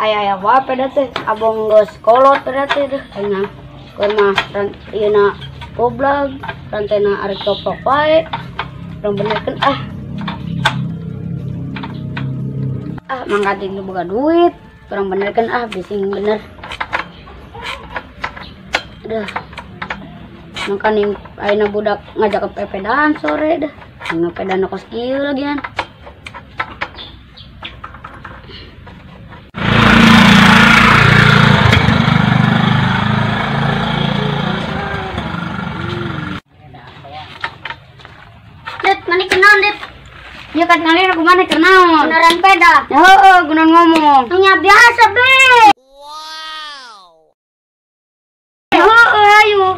Ayah apa dah teh abang gos kolot dah teh karena kurma rantina goblok rantina arek topok wae orang benerkeun mangkat itu boga duit orang benerkeun bising bener dah makanya ayeuna budak ngajak ke pepedan sore dah ngepedana kos kieu lagian. Mani kenal dit. Ya kan ngalir aku mana kenal. Beneran peda. Heeh, gunan ngomong. Nya biasa be. Wow. Ayo.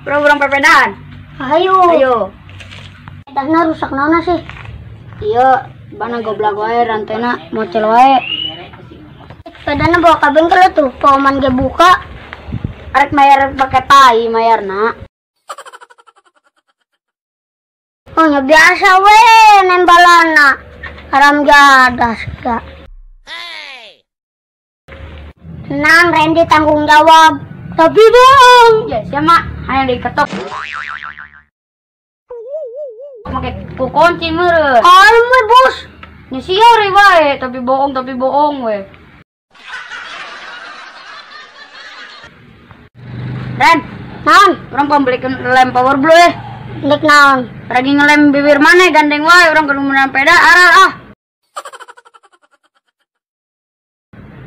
Orang pepedaan. Ayo. Pedana rusak nana sih. Iya, bana goblok wae rantena mocel wae. Pedana bawa ka bengkel tuh, pauman ge buka. Arek mayar pakai tai mayarna. Oh nya biasa we nembalana. Haram jadas ya. Tenang Randy tanggung jawab. Tapi bang, ya siapa hanya diketok. Pakai kunci meureun. Ayo bos. Nya sieur wae, tapi bohong we. Ren, naon? Orang pembelikan lem power blue ya. Dek naon? Lagi ngelem bibir mana gandeng wae orang kudu meunang peda arah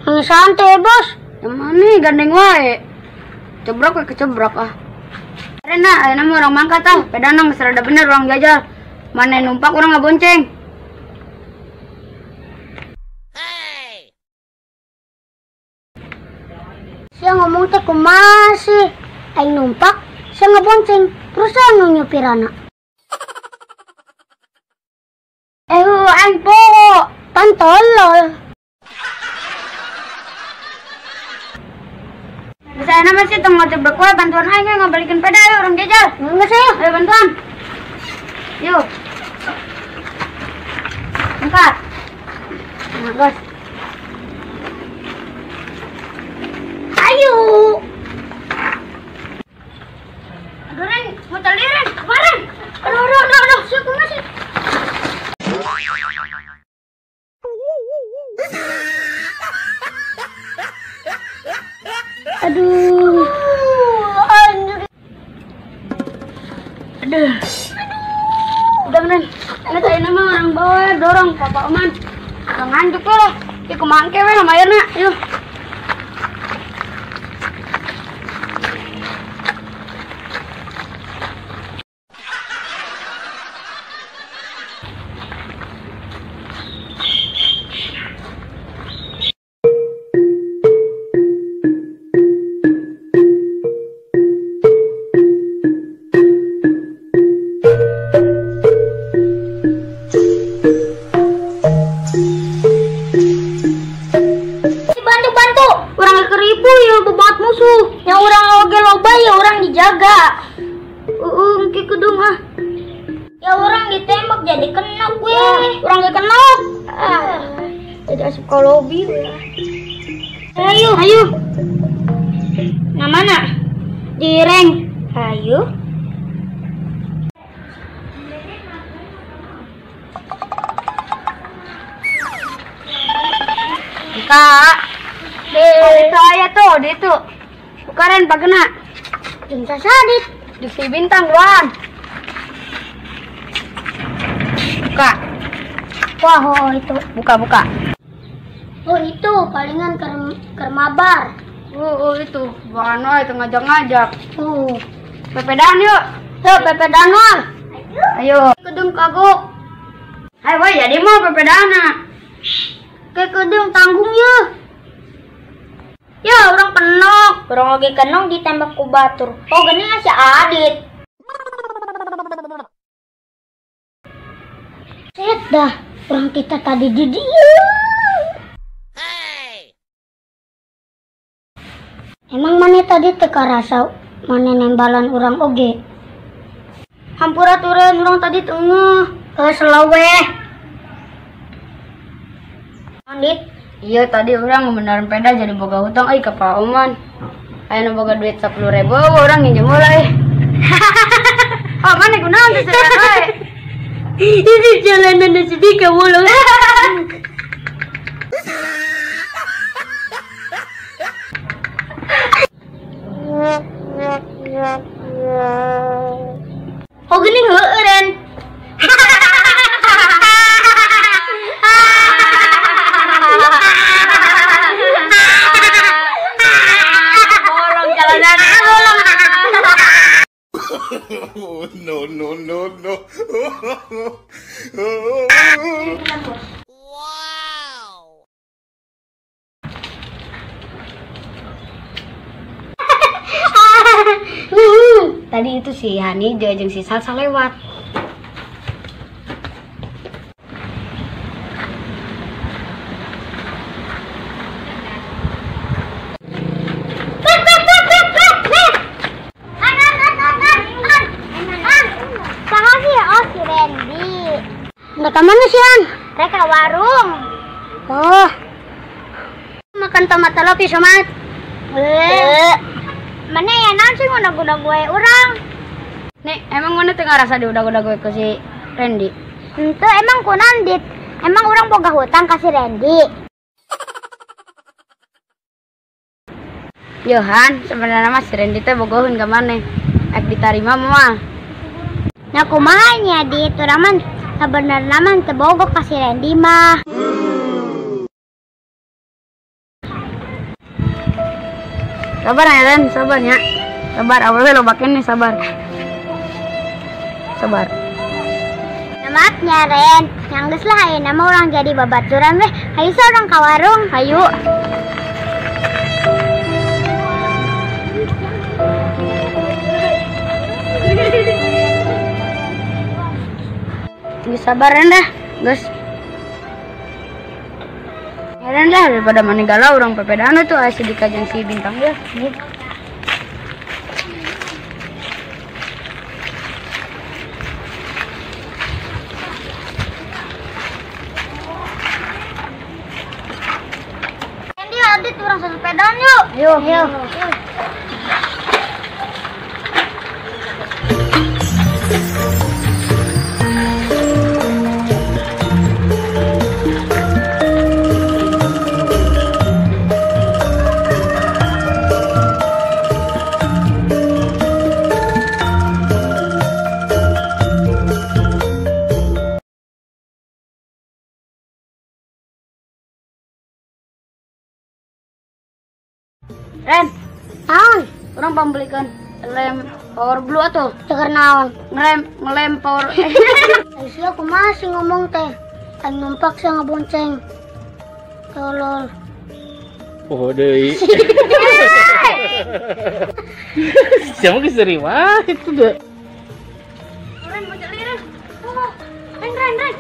Yang santai bos. Yang mana gandeng wae. Cebrok ke kecebrok Rena, ayeuna mah orang mangkat peda nang serada bener orang jajal. Mana numpak orang ngabonceng. Saya ngomong teh kumaha sih? Aing numpak, saya ngebonceng, terus saya nyupirana. Aing po, tolol. Bisa nama sih tong ngocebrok wae bantuan aing ngabalikin peda yuk orang jajal. Enggak saya. Ayo bantuan. Yuk. Angkat. Nah, bos. Ayo. Aduh, Ren, mau tali Ren, kemarin. Aduh, siapa masih? Aduh. Udah Ren, lihat aja nama orang bawa dorong Papa Oman. Nganjuk lah, di kemangke we nama airna, yuk. Yang orang oge loba ya orang dijaga. Ki kudung Ya orang ditembak jadi kenok gue. Orang gak kenal. Jadi asup ke lobby. Ayo. Nah mana? Di rank. Ayo. Kak. Saya tuh, di itu. Bukaran pagena. Cinta sadit. Di si bintang luan. Buka. Wah, itu. Buka. Oh, itu palingan kermabar. Itu. Bukan itu ngajak-ngajak. Pepedan yuk. Yuk, pepedan wah. Ayo. Kedung kagok. Ayo, woy, jadi mau pepedana. Ke kedung tanggung yuk. Ya, orang kenok. Orang lagi kenok ditembak ku batur. Oh, gini ngasih adit. Set dah. Orang kita tadi di dia. Emang mana tadi teka rasa mana nembalan orang oge? Hampura turun orang tadi tengah. Selawe. Andit. Iya tadi orang beneran peda jadi boga hutang ke Pak Oman. Ayo boga duit 10.000 orang nginjem mulai. Oh mana gunaon tuh sekarang? Ini jalanan sedikit mulu. Oh gini Ren. Bolong jalanan. Oh, no, no, no, no. Wow. Tadi itu si Hani jeung si Salsa lewat. Mereka mana sih, An? Mereka warung. Oh. Makan tomat telopi, Somat. Mana ya nanti guna-guna gue orang. Nih, emang mana tengah rasa diudah-udah gue ke si Randy? Itu emang kunandit. Emang orang boga hutang kasih Randy. Johan, sebenarnya mas si Randy teh bogohun ke mana? Ek diterima mah. Nah kumahanya di itu raman sebenarnya man tebogok kasih Randy mah. Sabar ya Ren, sabar ya. Sabar, awewe lo bakin nih sabar. Sabar. Namatnya Ren, yang geus lah ayeuna mah orang jadi babaturan weh. Hayu orang ka warung, hayu. Geus sabar Ren dah, geus. Ren dah daripada mana galau orang pepedaan tuh asih dikajeng si Bintang ya. Randy adit orang sepedaan yuk. Yuk. Ren, Naon? orang pembelikan lem power blue atuh. Ceker naon? Ngelem power. Aisyah aku masih ngomong teh. Kan numpak saya ngabonceng. Tolol. Oh deui. Siapa geus sering mah itu deh. Ren, mau jeli Ren. Oh, Ren.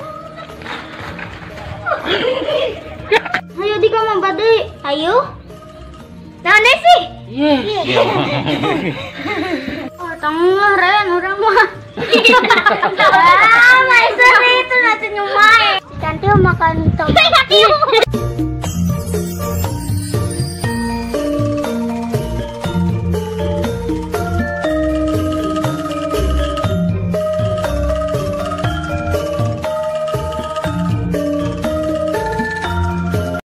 Ayo di kamar bade. Ayo. Nah, sih. Iya. Oh, tengah Ren, orang mah. Ah, Maisa itu nanti nyumai. Cantik makan tomat.